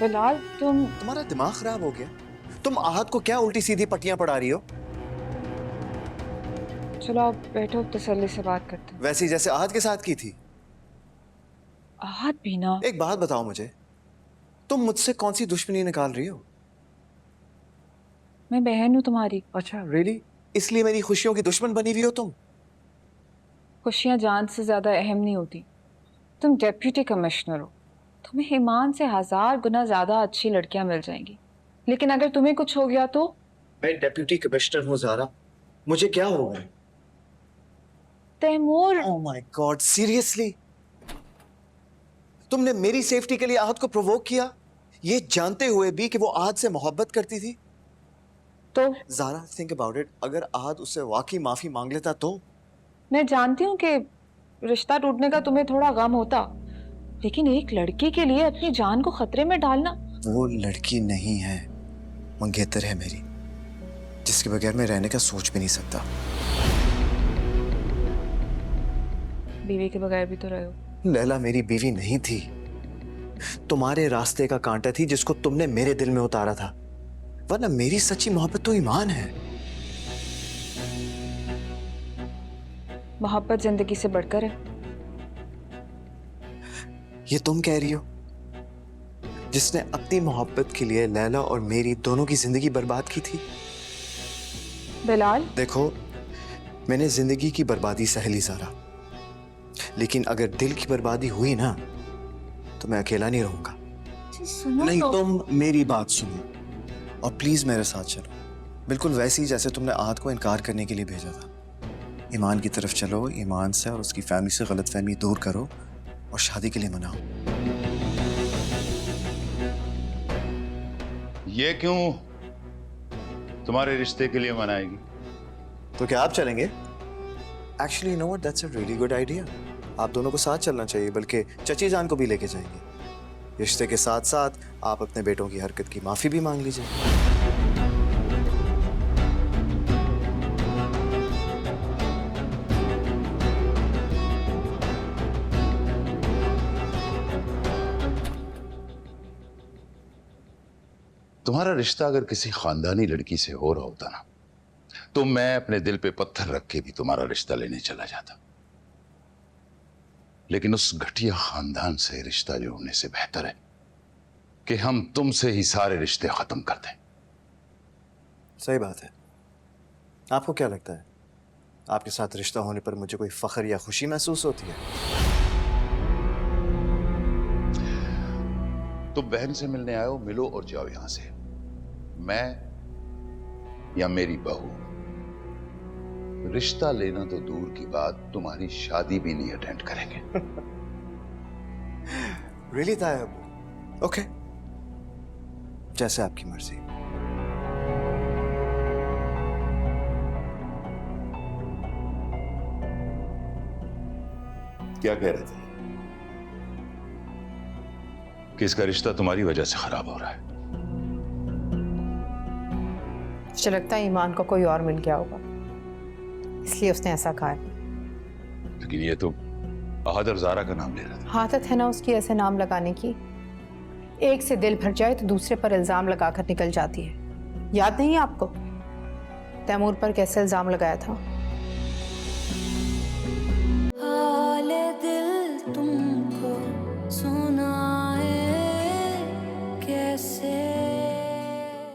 बिलाल तुम तुम्हारा दिमाग खराब हो गया? तुम आहत को क्या उल्टी सीधी पट्टियां पढ़ा रही हो? चलो आप बैठो, तसल्ली से बात करते हैं। वैसी जैसे आहत के साथ की थी। आहत भी ना। एक बात बताओ मुझे, तुम मुझसे कौन सी दुश्मनी निकाल रही हो? मैं बहन हूँ तुम्हारी। अच्छा रियली? इसलिए मेरी खुशियों की दुश्मन बनी हुई हो तुम? खुशियां जान से ज्यादा अहम नहीं होती। तुम डेप्यूटी कमिश्नर हो, तुम्हें ईमान से 1000 गुना ज्यादा अच्छी लड़कियां मिल जाएंगी, लेकिन अगर तुम्हें कुछ हो गया तो? मैं डेप्यूटी कमिश्नर हूँ ज़ारा, मुझे क्या होगा? Taimur. Oh my god, seriously? तुमने मेरी सेफ्टी के लिए आहत को प्रोवोक किया, ये जानते हुए भी कि वो आहत से मोहब्बत करती थी? तो ज़ारा थिंक अबाउट इट, अगर आहत उससे वाकई माफी मांग लेता तो? मैं जानती हूँ कि रिश्ता टूटने का तुम्हें थोड़ा गम होता, लेकिन एक लड़की के लिए अपनी जान को खतरे में डालना। वो लड़की नहीं है, मंगेतर है मेरी, जिसके बगैर मैं रहने का सोच भी नहीं सकता। बीवी के बगैर भी तो रहे हो। लैला मेरी बीवी नहीं थी, तुम्हारे रास्ते का कांटा थी जिसको तुमने मेरे दिल में उतारा था, वरना मेरी सच्ची मोहब्बत तो ईमान है। मोहब्बत जिंदगी से बढ़कर है। ये तुम कह रही हो, जिसने अपनी मोहब्बत के लिए लैला और मेरी दोनों की जिंदगी बर्बाद की थी? बिलाल देखो, मैंने जिंदगी की बर्बादी सह ली ज़ारा, लेकिन अगर दिल की बर्बादी हुई ना तो मैं अकेला नहीं रहूंगा। सुनो नहीं, तो। तुम मेरी बात सुनो और प्लीज मेरे साथ चलो, बिल्कुल वैसे ही जैसे तुमने आहत को इनकार करने के लिए भेजा था। ईमान की तरफ चलो, ईमान से और उसकी फैमिली से गलतफहमी दूर करो और शादी के लिए मनाओ। ये क्यों तुम्हारे रिश्ते के लिए मनाएगी? तो क्या आप चलेंगे? Actually know what, that's a really good idea. आप दोनों को साथ चलना चाहिए, बल्कि चची जान को भी लेके जाएंगे। रिश्ते के साथ साथ आप अपने बेटों की हरकत की माफी भी मांग लीजिए। तुम्हारा रिश्ता अगर किसी खानदानी लड़की से हो रहा होता ना, तो मैं अपने दिल पे पत्थर रख के भी तुम्हारा रिश्ता लेने चला जाता, लेकिन उस घटिया खानदान से रिश्ता जोड़ने से बेहतर है कि हम तुमसे ही सारे रिश्ते खत्म कर दें। सही बात है। आपको क्या लगता है, आपके साथ रिश्ता होने पर मुझे कोई फख्र या खुशी महसूस होती है? तुम बहन से मिलने आए हो, मिलो और जाओ यहां से। मैं या मेरी बहू रिश्ता लेना तो दूर की बात, तुम्हारी शादी भी नहीं अटेंड करेंगे। रियली तायब? ओके, जैसे आपकी मर्जी। क्या कह रहे थे? कि इसका रिश्ता तुम्हारी वजह से खराब हो रहा है। मुझे लगता है ईमान को कोई और मिल गया होगा, इसलिए उसने ऐसा कहा है। लेकिन ये तो आहत और ज़ारा का नाम ले रहा था। आदत है ना उसकी ऐसे नाम लगाने की। एक से दिल भर जाए तो दूसरे पर इल्जाम लगाकर निकल जाती है। याद नहीं है आपको तैमूर पर कैसे इल्जाम लगाया था? हाले दिल तुमको सुनाए कैसे